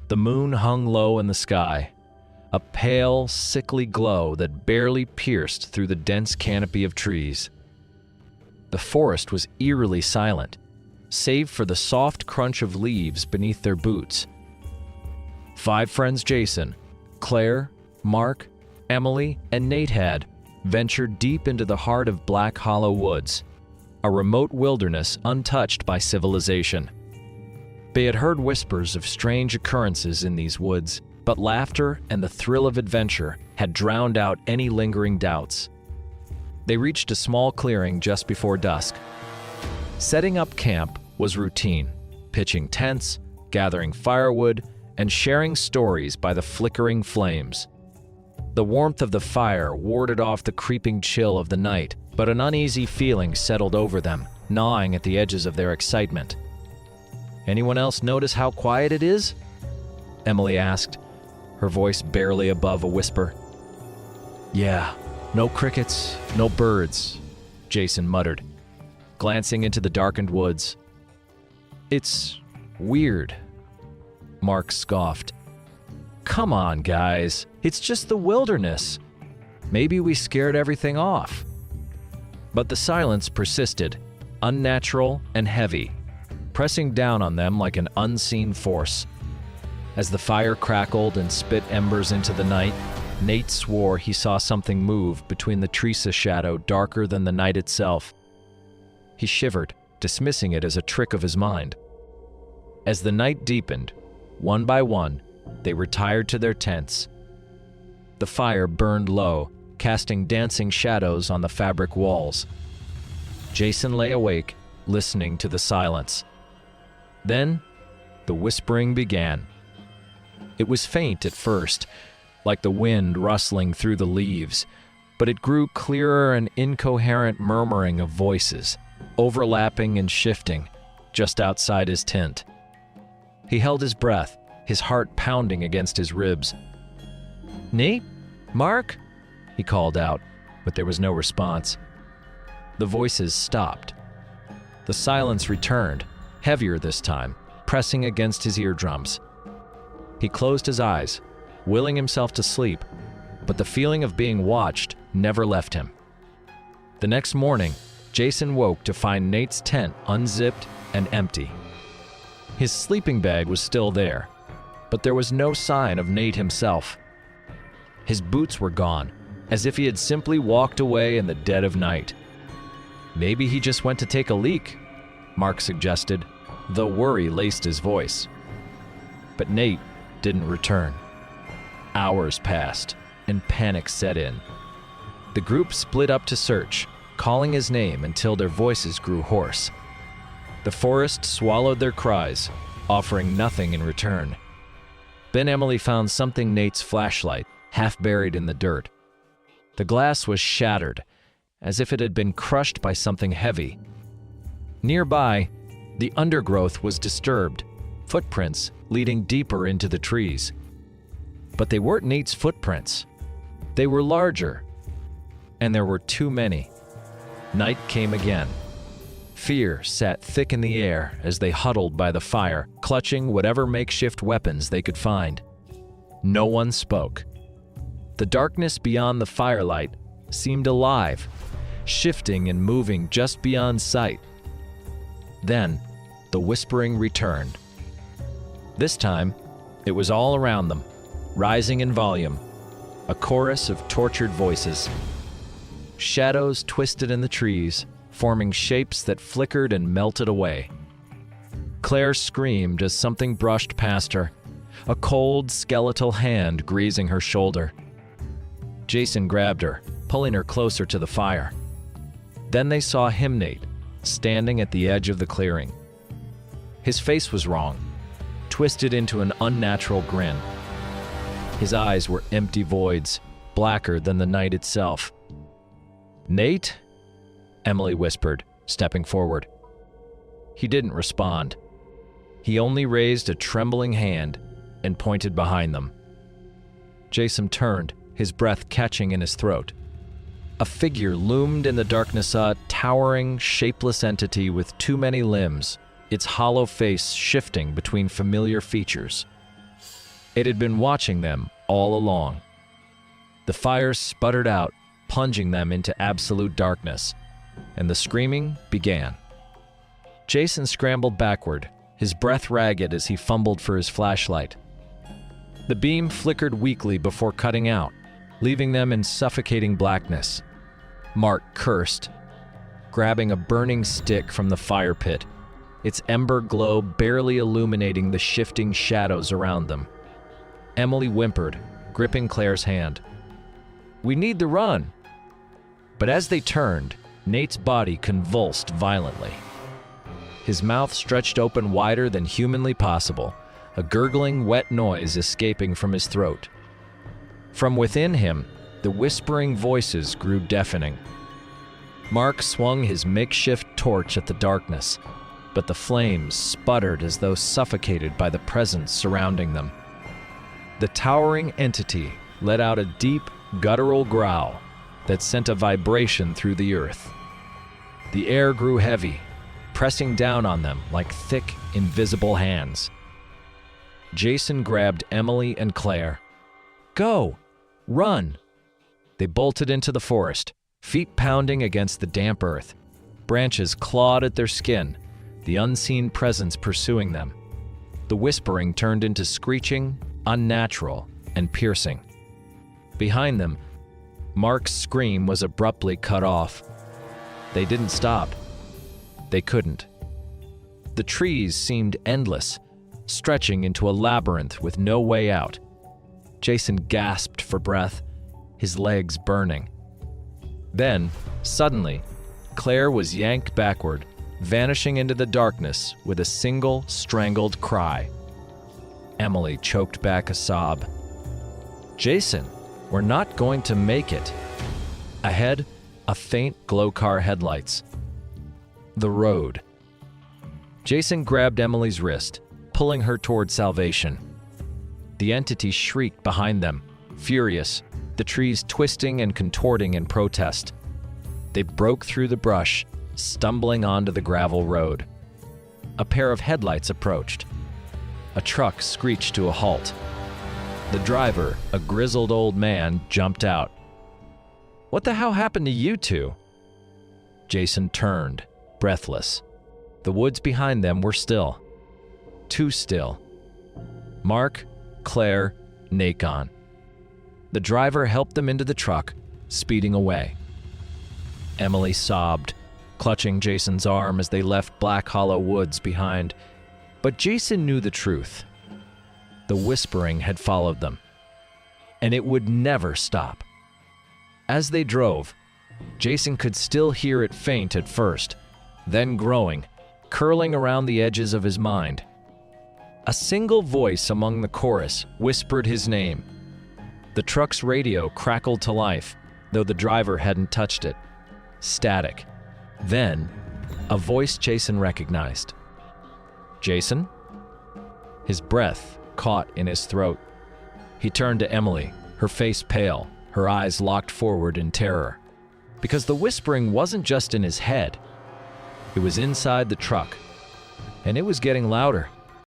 The moon hung low in the sky, a pale, sickly glow that barely pierced through the dense canopy of trees. The forest was eerily silent, save for the soft crunch of leaves beneath their boots. 5 friends Jason, Claire, Mark, Emily, and Nate had ventured deep into the heart of Black Hollow Woods, a remote wilderness untouched by civilization. They had heard whispers of strange occurrences in these woods, but laughter and the thrill of adventure had drowned out any lingering doubts. They reached a small clearing just before dusk. Setting up camp was routine, pitching tents, gathering firewood, and sharing stories by the flickering flames. The warmth of the fire warded off the creeping chill of the night, but an uneasy feeling settled over them, gnawing at the edges of their excitement. "Anyone else notice how quiet it is?" Emily asked, her voice barely above a whisper. "Yeah, no crickets, no birds," Jason muttered, glancing into the darkened woods. "It's weird," Mark scoffed. "Come on, guys, it's just the wilderness. Maybe we scared everything off." But the silence persisted, unnatural and heavy, pressing down on them like an unseen force. As the fire crackled and spit embers into the night, Nate swore he saw something move between the Teresa shadow darker than the night itself. He shivered, dismissing it as a trick of his mind. As the night deepened, one by one, they retired to their tents. The fire burned low, casting dancing shadows on the fabric walls. Jason lay awake, listening to the silence. Then, the whispering began. It was faint at first, like the wind rustling through the leaves, but it grew clearer, an incoherent murmuring of voices, overlapping and shifting, just outside his tent. He held his breath, his heart pounding against his ribs. "Nate? Mark?" he called out, but there was no response. The voices stopped. The silence returned, heavier this time, pressing against his eardrums. He closed his eyes, willing himself to sleep, but the feeling of being watched never left him. The next morning, Jason woke to find Nate's tent unzipped and empty. His sleeping bag was still there, but there was no sign of Nate himself. His boots were gone, as if he had simply walked away in the dead of night. "Maybe he just went to take a leak," Mark suggested, though worry laced his voice. But Nate didn't return. Hours passed, and panic set in. The group split up to search, calling his name until their voices grew hoarse. The forest swallowed their cries, offering nothing in return. Then Emily found something Nate's flashlight, half buried in the dirt. The glass was shattered, as if it had been crushed by something heavy. Nearby, the undergrowth was disturbed, footprints leading deeper into the trees. But they weren't Nate's footprints. They were larger, and there were too many. Night came again. Fear sat thick in the air as they huddled by the fire, clutching whatever makeshift weapons they could find. No one spoke. The darkness beyond the firelight seemed alive, shifting and moving just beyond sight. Then, the whispering returned. This time, it was all around them, rising in volume, a chorus of tortured voices. Shadows twisted in the trees, forming shapes that flickered and melted away. Claire screamed as something brushed past her, a cold, skeletal hand grazing her shoulder. Jason grabbed her, pulling her closer to the fire. Then they saw him, Nate, standing at the edge of the clearing. His face was wrong, twisted into an unnatural grin. His eyes were empty voids, blacker than the night itself. "Nate?" Emily whispered, stepping forward. He didn't respond. He only raised a trembling hand and pointed behind them. Jason turned, his breath catching in his throat. A figure loomed in the darkness, a towering, shapeless entity with too many limbs, its hollow face shifting between familiar features. It had been watching them all along. The fires sputtered out, plunging them into absolute darkness, and the screaming began. Jason scrambled backward, his breath ragged as he fumbled for his flashlight. The beam flickered weakly before cutting out, leaving them in suffocating blackness. Mark cursed, grabbing a burning stick from the fire pit, its ember glow barely illuminating the shifting shadows around them. Emily whimpered, gripping Claire's hand. "We need to run." But as they turned, Nate's body convulsed violently. His mouth stretched open wider than humanly possible, a gurgling, wet noise escaping from his throat. From within him, the whispering voices grew deafening. Mark swung his makeshift torch at the darkness, but the flames sputtered as though suffocated by the presence surrounding them. The towering entity let out a deep, guttural growl that sent a vibration through the earth. The air grew heavy, pressing down on them like thick, invisible hands. Jason grabbed Emily and Claire. "Go! Run!" They bolted into the forest, feet pounding against the damp earth. Branches clawed at their skin, the unseen presence pursuing them. The whispering turned into screeching, unnatural, and piercing. Behind them, Mark's scream was abruptly cut off. They didn't stop. They couldn't. The trees seemed endless, stretching into a labyrinth with no way out. Jason gasped for breath, his legs burning. Then, suddenly, Claire was yanked backward, vanishing into the darkness with a single, strangled cry. Emily choked back a sob. "Jason, we're not going to make it." Ahead, a faint glow car headlights. The road. Jason grabbed Emily's wrist, pulling her toward salvation. The entity shrieked behind them, furious, the trees twisting and contorting in protest. They broke through the brush, stumbling onto the gravel road. A pair of headlights approached. A truck screeched to a halt. The driver, a grizzled old man, jumped out. "What the hell happened to you two?" Jason turned, breathless. The woods behind them were still. Too still. Mark, Claire, Nacon. The driver helped them into the truck, speeding away. Emily sobbed, clutching Jason's arm as they left Black Hollow Woods behind. But Jason knew the truth. The whispering had followed them, and it would never stop. As they drove, Jason could still hear it faint at first, then growing, curling around the edges of his mind. A single voice among the chorus whispered his name. The truck's radio crackled to life, though the driver hadn't touched it. Static. Then, a voice Jason recognized. "Jason?" His breath caught in his throat. He turned to Emily, her face pale, her eyes locked forward in terror. Because the whispering wasn't just in his head. It was inside the truck, and it was getting louder.